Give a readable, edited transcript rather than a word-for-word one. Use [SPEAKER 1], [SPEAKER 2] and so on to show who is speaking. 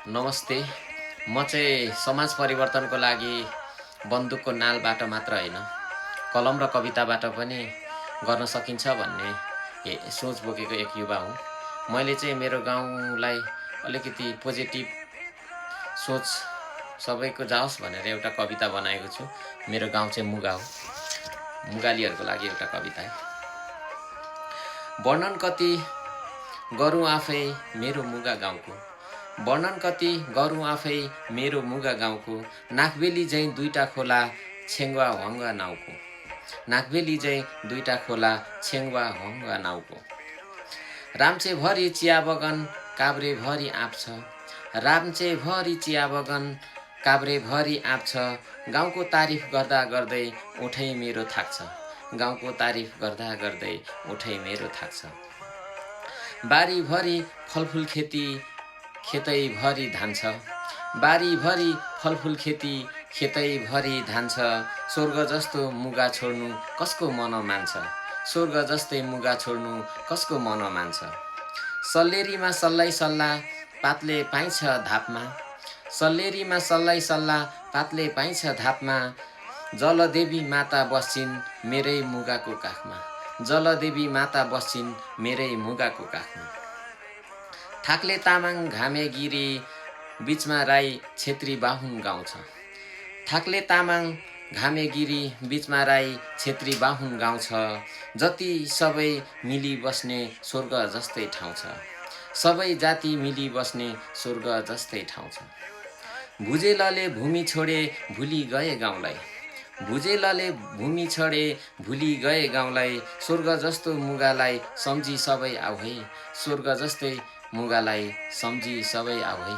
[SPEAKER 1] नमस्ते। म चाहिँ समाज परिवर्तनको लागि बन्दुकको नालबाट मात्र होइन, कलम र कविताबाट पनि गर्न सकिन्छ भन्ने सोच बोकेको एक युवा हुँ। मैले चाहिँ मेरो गाउँलाई अलिकति पोजिटिभ सोच सबैको जाओस् भनेर एउटा कविता बनाएको छु। मेरो गाउँ चाहिँ मुगा हो। मुगालीहरूको लागि एउटा कविता है। वर्णन कति गरौँ आफै मेरो मुगा गाउँको, वर्णन कति गरौँ आफै मेरो मुगा गाउँको, नाकबेली झैँ दुईटा खोला छेङ्वा हङ्गा नाउको, नाकबेली झैँ दुईटा खोला छेङ्वा हङ्गा नाउको। राम्चे भरि चिया बगान काभ्रे भरि आँप छ, राम्चे भरि चिया बगान काभ्रे भरि आँप छ, गाउँको तारिफ गर्दा गर्दै ओठै मेरो थाक्छ, गाउँको तारिफ गर्दा गर्दै ओठै मेरो थाक्छ। बारीभरि फलफुल खेती खेतैभरि धान छ, बारीभरि फलफुल खेती खेतैभरि धान छ, स्वर्ग जस्तो मुगा छोड्नु कसको मन मान्छ, स्वर्ग जस्तै मुगा छोड्नु कसको मन मान्छ। सल्लेरीमा सल्लाइ सल्लाह पातले पाइन्छ धापमा, सल्लेरीमा सल्लाइ सल्लाह पातले पाइन्छ धापमा, जलदेवी माता बस्छिन् मेरै मुगाको काखमा, जलदेवी माता बस्छिन् मेरै मुगाको काखमा। ठाक्ले तामाङ घामे गिरी बीचमा राई छेत्री बाहुन गाउँ छ, ठाक्ले तामाङ घामे गिरी बीचमा राई छेत्री बाहुन गाउँ छ, जति सबै मिली बस्ने स्वर्ग जस्तै ठाउँ छ, सबै जाति मिली बस्ने स्वर्ग जस्तै ठाउँ छ। भुजेलले भूमि छोडे भुली गए गाउँलाई, भुजेलले भूमि छोडे भुली गए गाउँलाई, स्वर्ग जस्तो मुगालाई सम्झी सबै आऊ है, स्वर्ग जस्तै मुगालाई सम्झी सबै आऊ है।